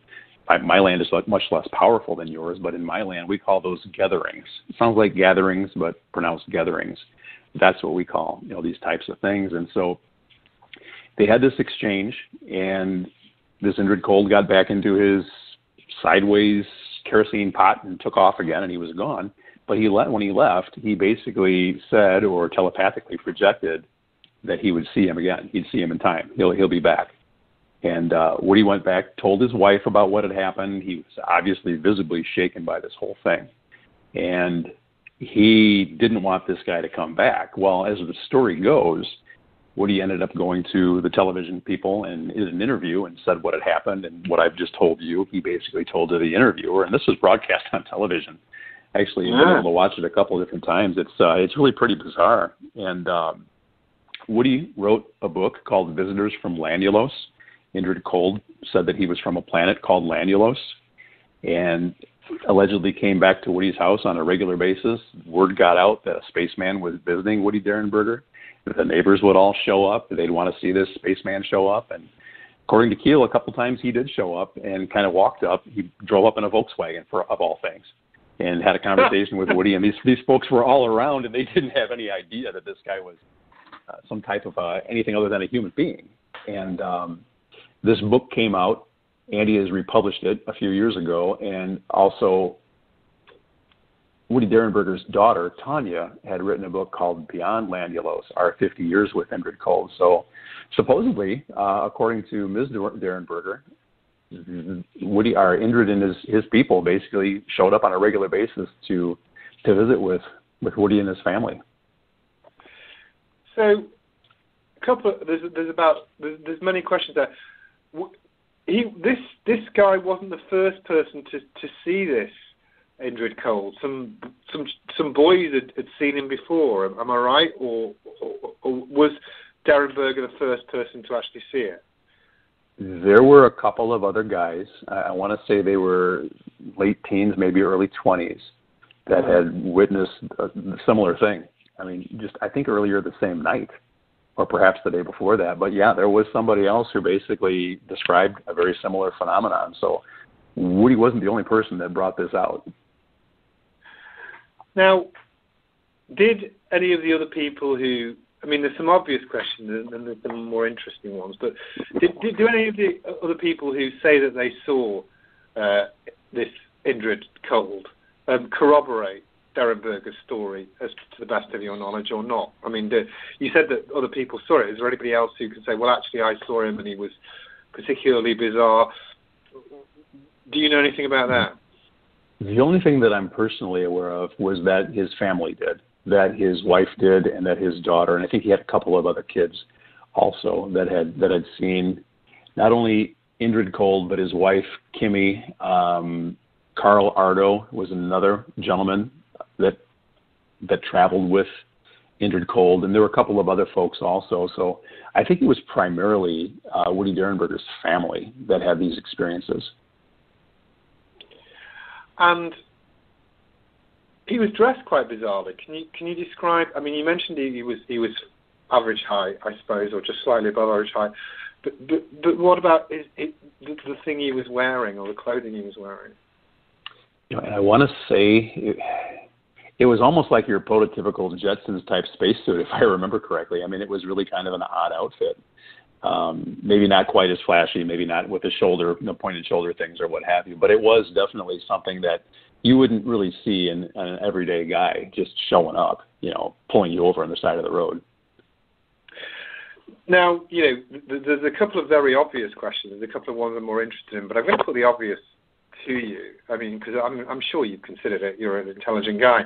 my land is much less powerful than yours, but in my land, we call those gatherings. It sounds like gatherings, but pronounced gatherings. That's what we call, these types of things. And so they had this exchange, and this Indrid Cold got back into his sideways kerosene pot and took off again, and he was gone. But when he left, he basically said, or telepathically projected, that he would see him again. He'd see him in time. He'll be back. And Woody went back, told his wife about what had happened. He was obviously visibly shaken by this whole thing. And he didn't want this guy to come back. Well, as the story goes, Woody ended up going to the television people and did an interview and said what had happened. And what I've just told you, he basically told to the interviewer. And this was broadcast on television. Actually, I've been able to watch it a couple of different times. It's really pretty bizarre. And Woody wrote a book called Visitors from Landulos. Indrid Cold, said that he was from a planet called Lanulos, and allegedly came back to Woody's house on a regular basis. Word got out that a spaceman was visiting Woody Derenberger. The neighbors would all show up. They'd want to see this spaceman show up. And according to Keel, a couple times he did show up and kind of walked up. He drove up in a Volkswagen, of all things, and had a conversation with Woody. And these folks were all around, and they didn't have any idea that this guy was some type of anything other than a human being. And this book came out. Andy has republished it a few years ago, and also Woody Derenberger's daughter, Tanya, had written a book called Beyond Lanulos, Our 50 Years with Indrid Cold. So supposedly, according to Ms. Derenberger, Indrid and his people basically showed up on a regular basis to visit with Woody and his family. So, there's many questions there. This guy wasn't the first person to see this Indrid Cold. Some boys had seen him before. Am I right? Or was Derenberger the first person to actually see it? There were a couple of other guys. I want to say they were late teens, maybe early 20s, that had witnessed a similar thing. I mean, I think earlier the same night, or perhaps the day before that. But yeah, there was somebody else who basically described a very similar phenomenon. So Woody wasn't the only person that brought this out. Now, did any of the other people who, I mean, there's some obvious questions and there's some more interesting ones, but do any of the other people who say that they saw this Indrid Cold corroborate Derenberger's story as to the best of your knowledge or not? I mean, you said that other people saw it. Is there anybody else who can say, well, actually, I saw him and he was particularly bizarre? Do you know anything about that? The only thing that I'm personally aware of was that his family did, that his wife did, and that his daughter, and I think he had a couple of other kids also that had seen not only Indrid Cold, but his wife, Kimmy. Carl Ardo was another gentleman that traveled with Indrid Cold, and there were a couple of other folks also. So I think it was primarily Woody Derenberger's family that had these experiences. And he was dressed quite bizarrely. Can you describe? I mean, you mentioned he was average height, I suppose, or just slightly above average height. But what about the thing he was wearing or the clothing he was wearing? You know, and I want to say it was almost like your prototypical Jetsons type spacesuit, if I remember correctly. I mean, it was really kind of an odd outfit. Maybe not quite as flashy, maybe not with the pointed shoulder things or what have you, but it was definitely something that you wouldn't really see in an everyday guy just showing up, pulling you over on the side of the road. Now, there's a couple of very obvious questions. There's a couple of ones I'm more interested in, but I'm going to put the obvious to you. I mean, because I'm sure you've considered it. You're an intelligent guy.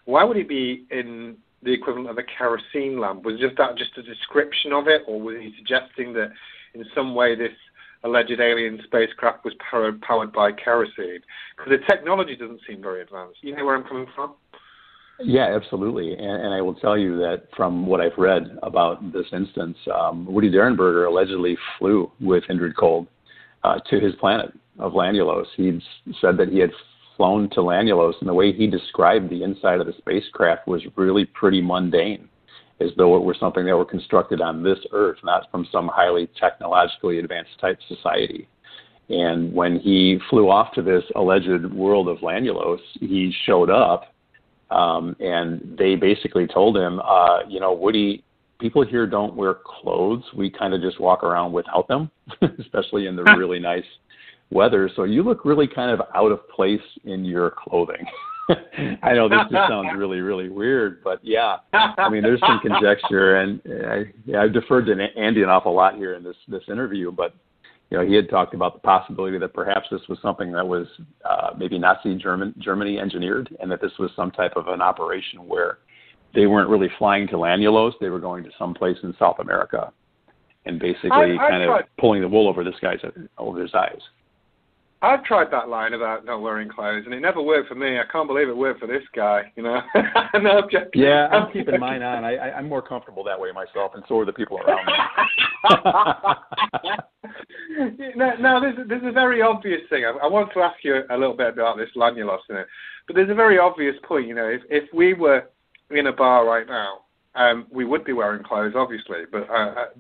Why would he be in the equivalent of a kerosene lamp? Was that just a description of it, or was he suggesting that in some way this alleged alien spacecraft was powered by kerosene? Because the technology doesn't seem very advanced. You know where I'm coming from? Yeah, absolutely. And I will tell you that from what I've read about this instance, Woody Derenberger allegedly flew with Indrid Cold to his planet of Lanulos. He'd said that he had flown to Lanulos, and the way he described the inside of the spacecraft was really pretty mundane, as though it were something that were constructed on this Earth, not from some highly technologically advanced type society. And when he flew off to this alleged world of Lanulos, he showed up, and they basically told him, Woody, people here don't wear clothes. We kind of just walk around without them, especially in the really nice weather. So you look really kind of out of place in your clothing. I know this just sounds really, really weird, but yeah, I mean, there's some conjecture, and I've deferred to Andy an awful lot here in this interview, but he had talked about the possibility that perhaps this was something that was maybe Nazi Germany engineered, and that this was some type of an operation where they weren't really flying to Lanulos, they were going to some place in South America, and basically pulling the wool over his eyes. I've tried that line about not wearing clothes, and it never worked for me. I can't believe it worked for this guy, No, I'm joking. Yeah, I'm keeping mine on. I'm more comfortable that way myself, and so are the people around me. Now, there's a very obvious thing. I want to ask you a little bit about this Lanulos in it, but there's a very obvious point. You know, if we were in a bar right now, we would be wearing clothes, obviously. But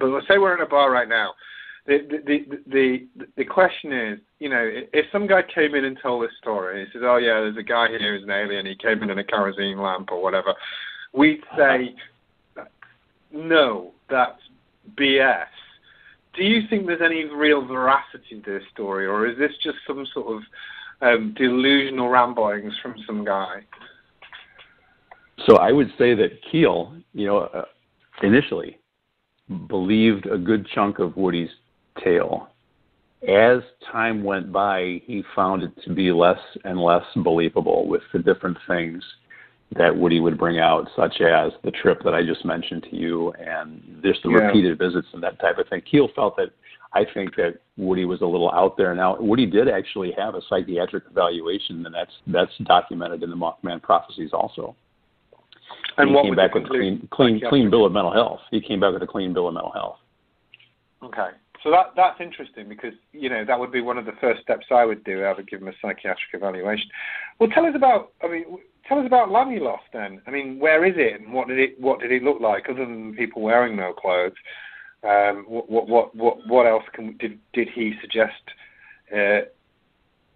let's say we're in a bar right now. The question is, you know, if some guy came in and told this story, and he says, "Oh yeah, there's a guy here who's an alien. He came in a kerosene lamp or whatever," we'd say, "No, that's BS." Do you think there's any real veracity to this story, or is this just some sort of delusional ramblings from some guy? So I would say that Keel, you know, initially believed a good chunk of Woody's tale. As time went by, he found it to be less and less believable with the different things that Woody would bring out, such as the trip that I just mentioned to you and just the repeated visits and that type of thing. Keel felt that, I think that Woody was a little out there. Now, Woody did actually have a psychiatric evaluation, and that's documented in the Mothman Prophecies also. And he came back with a clean bill of mental health. He came back with a clean bill of mental health. Okay. So that's interesting because, you know, that would be one of the first steps I would do. I would give him a psychiatric evaluation. Well, tell us about Lanulos then. I mean, where is it and what did it look like other than people wearing no clothes? What else did he suggest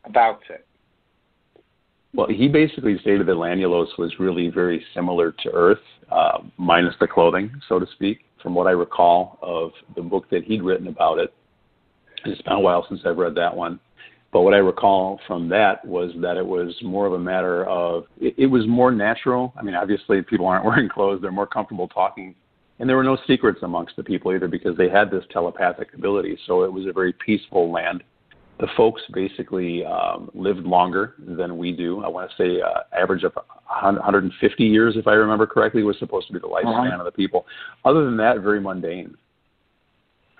about it? Well, he basically stated that Lanulos was really very similar to Earth, minus the clothing, so to speak. From what I recall of the book that he'd written about it, it's been a while since I've read that one. But what I recall from that was that it was more of a matter of, it was more natural. I mean, obviously people aren't wearing clothes. They're more comfortable talking. And there were no secrets amongst the people either because they had this telepathic ability. So it was a very peaceful land. The folks basically lived longer than we do. I want to say average of 150 years, if I remember correctly, was supposed to be the lifespan of the people. Other than that, very mundane.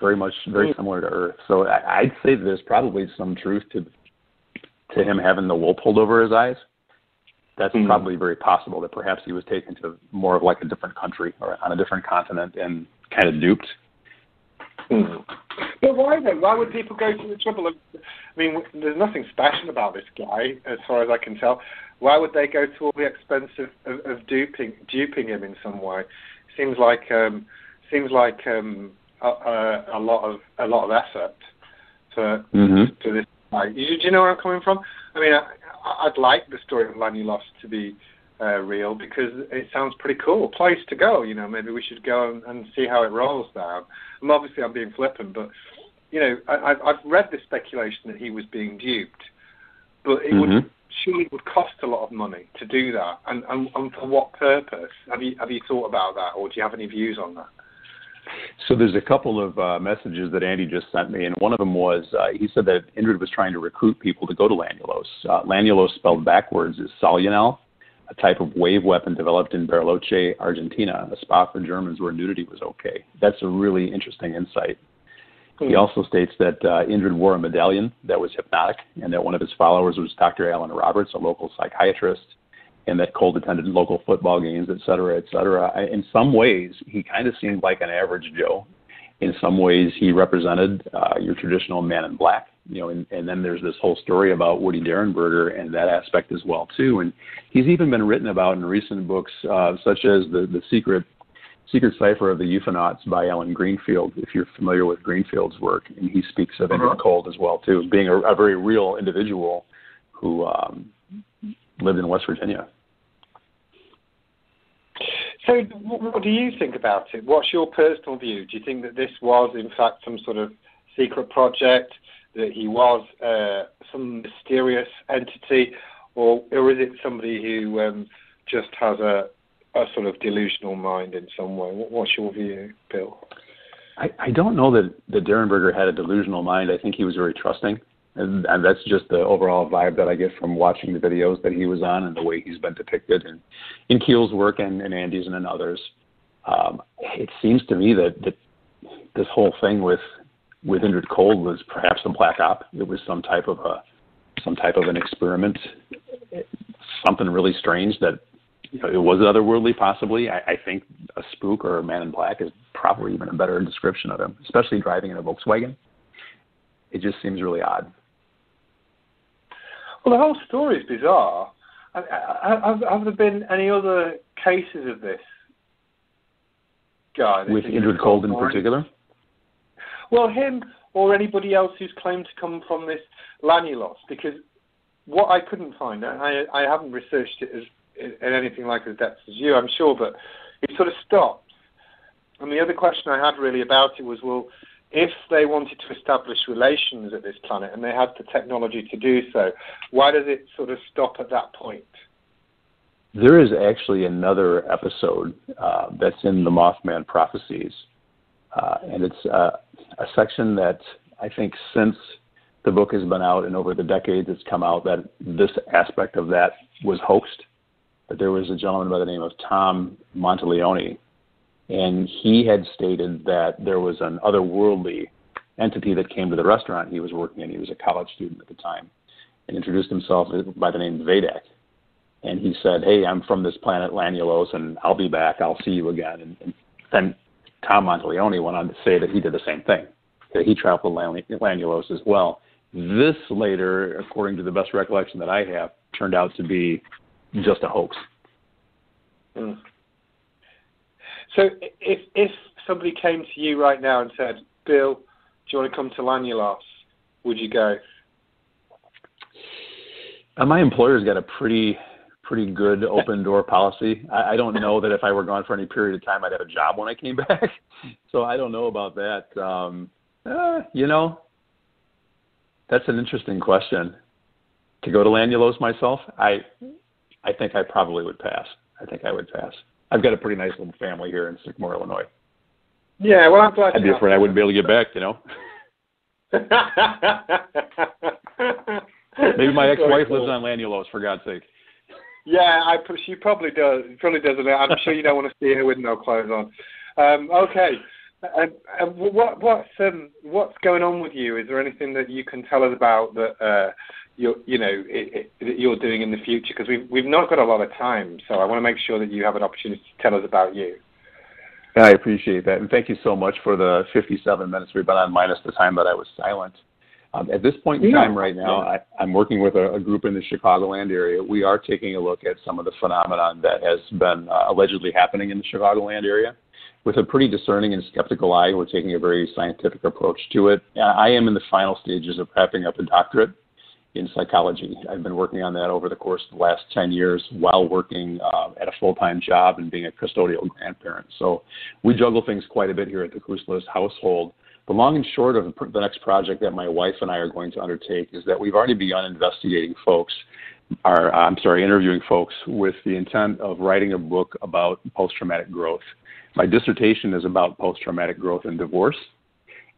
Very similar to Earth. So I'd say there's probably some truth to him having the wool pulled over his eyes. That's probably very possible that perhaps he was taken to more of like a different country or on a different continent and kind of duped. But why then? Why would people go to the trouble of? I mean, there's nothing special about this guy, as far as I can tell. Why would they go to all the expense of duping him in some way? Seems like a lot of effort for this guy. Do you know where I'm coming from? I mean, I'd like the story of Lanulos to be real because it sounds pretty cool. Place to go, you know. Maybe we should go and see how it rolls down. And obviously, I'm being flippant, but you know, I've read the speculation that he was being duped, but it would cost a lot of money to do that, and for what purpose? Have you thought about that, or do you have any views on that? So there's a couple of messages that Andy just sent me, and one of them was he said that Indrid was trying to recruit people to go to Lanulos. Lanulos spelled backwards is Salunel, a type of wave weapon developed in Bariloche, Argentina, a spot for Germans where nudity was okay. That's a really interesting insight. He also states that Indrid wore a medallion that was hypnotic and that one of his followers was Dr. Alan Roberts, a local psychiatrist, and that Cold attended local football games, et cetera, et cetera. In some ways, he kind of seemed like an average Joe. In some ways, he represented your traditional man in black, you know, and then there's this whole story about Woody Derenberger and that aspect as well, too. And he's even been written about in recent books, such as the Secret Cipher of the Ufonauts by Alan Greenfield, if you're familiar with Greenfield's work. And he speaks of Indrid Cold as well, too, being a very real individual who lived in West Virginia. So what do you think about it? What's your personal view? Do you think that this was, in fact, some sort of secret project, that he was some mysterious entity, or is it somebody who just has a sort of delusional mind in some way? What's your view, Bill? I don't know that Derenberger had a delusional mind. I think he was very trusting. And that's just the overall vibe that I get from watching the videos that he was on and the way he's been depicted in Keel's work and Andy's and in others. It seems to me that this whole thing with Indrid Cold was perhaps a black op. It was some type of an experiment, something really strange that, you know, it was otherworldly possibly. I think a spook or a man in black is probably even a better description of him, especially driving in a Volkswagen. it just seems really odd. Well, the whole story is bizarre. Have there been any other cases of this guy? With Indrid Cold in particular? Well, him or anybody else who's claimed to come from this Lanulos, because what I couldn't find, and I haven't researched it in anything like as depth as you, I'm sure, but it sort of stopped. And the other question I had really about it was, well, if they wanted to establish relations at this planet and they had the technology to do so, why does it sort of stop at that point? There is actually another episode that's in the Mothman Prophecies, and it's a section that I think since the book has been out and over the decades it's come out that this aspect of that was hoaxed. But there was a gentleman by the name of Tom Monteleone, and he had stated that there was an otherworldly entity that came to the restaurant he was working in. He was a college student at the time, and introduced himself by the name Vedek. And he said, "Hey, I'm from this planet Lanulos, and I'll be back. I'll see you again." And then Tom Monteleone went on to say that he did the same thing, that he traveled to Lanulos as well. This later, according to the best recollection that I have, turned out to be just a hoax. Mm. So if somebody came to you right now and said, "Bill, do you want to come to Lanulos?" would you go? My employer's got a pretty good open door policy. I don't know that if I were gone for any period of time, I'd have a job when I came back. So I don't know about that. That's an interesting question. To go to Lanulos myself, I think I probably would pass. I've got a pretty nice little family here in Sycamore, Illinois. Yeah, well, I'm glad. I'd be afraid I wouldn't be able to get back, Maybe my ex-wife lives on Lanulos, for God's sake. Yeah, she probably does. Probably does. I'm sure you don't want to see her with no clothes on. Okay. What's going on with you? Is there anything that you can tell us about that that you're doing in the future? Because we've not got a lot of time, so I want to make sure that you have an opportunity to tell us about you. I appreciate that, and thank you so much for the 57 minutes we've been on, minus the time that I was silent. At this point in time right now, I'm working with a group in the Chicagoland area. We are taking a look at some of the phenomenon that has been allegedly happening in the Chicagoland area. With a pretty discerning and skeptical eye, we're taking a very scientific approach to it. I am in the final stages of wrapping up a doctorate in psychology. I've been working on that over the course of the last 10 years while working at a full-time job and being a custodial grandparent. So we juggle things quite a bit here at the Kousoulas household. The long and short of the next project that my wife and I are going to undertake is that we've already begun interviewing folks with the intent of writing a book about post-traumatic growth. My dissertation is about post-traumatic growth and divorce,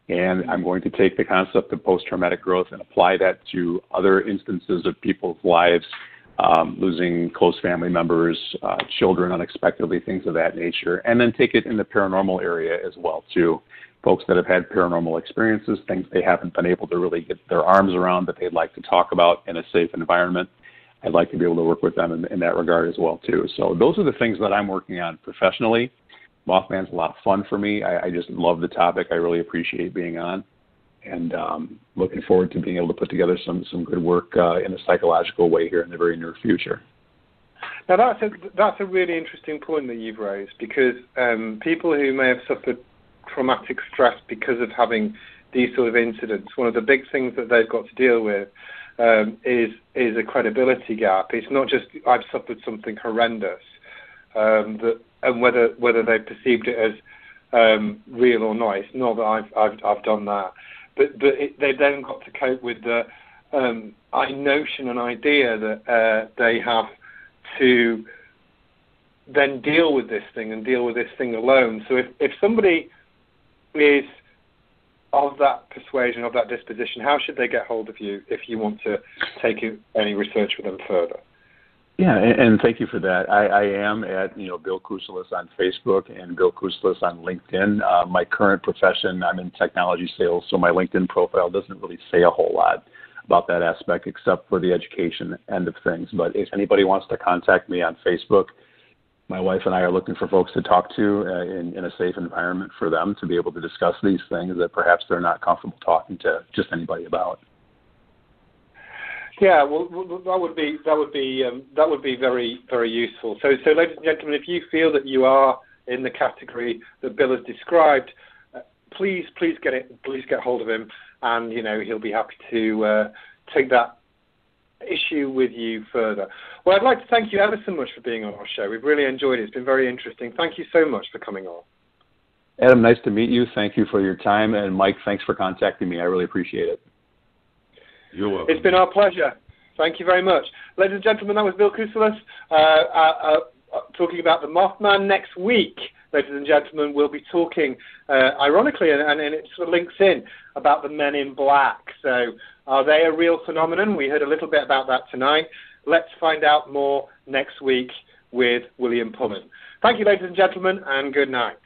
and I'm going to take the concept of post-traumatic growth and apply that to other instances of people's lives, losing close family members, children unexpectedly, things of that nature, and then take it in the paranormal area as well, too. Folks that have had paranormal experiences, things they haven't been able to really get their arms around that they'd like to talk about in a safe environment. I'd like to be able to work with them in that regard as well, too. So those are the things that I'm working on professionally. Mothman's a lot of fun for me. I just love the topic. I really appreciate being on, and looking forward to being able to put together some good work in a psychological way here in the very near future. Now, that's a really interesting point that you've raised, because people who may have suffered traumatic stress because of having these sort of incidents, one of the big things that they've got to deal with is a credibility gap. It's not just I've suffered something horrendous, and whether they perceived it as real or not. It's not that I've done that, but they've then got to cope with the notion and idea that they have to then deal with this thing and deal with this thing alone. So if somebody is of that persuasion, of that disposition, how should they get hold of you if you want to take any research with them further? Yeah, and thank you for that. I am at Bill Kousoulas on Facebook and Bill Kousoulas on LinkedIn. My current profession, I'm in technology sales, so my LinkedIn profile doesn't really say a whole lot about that aspect except for the education end of things. But if anybody wants to contact me on Facebook, my wife and I are looking for folks to talk to in a safe environment for them to be able to discuss these things that perhaps they're not comfortable talking to just anybody about. Yeah, well, that would be very, very useful. So, ladies and gentlemen, if you feel that you are in the category that Bill has described, please get hold of him, and he'll be happy to take that issue with you further. Well, I'd like to thank you ever so much for being on our show. We've really enjoyed it. It's been very interesting. Thank you so much for coming on. Adam, nice to meet you. Thank you for your time. And Mike, thanks for contacting me. I really appreciate it. You're welcome. It's been our pleasure. Thank you very much. Ladies and gentlemen, that was Bill Kousoulas talking about the Mothman. Next week, ladies and gentlemen, we'll be talking, ironically, and it sort of links in, about the Men in Black. So are they a real phenomenon? We heard a little bit about that tonight. Let's find out more next week with William Pullman. Thank you, ladies and gentlemen, and good night.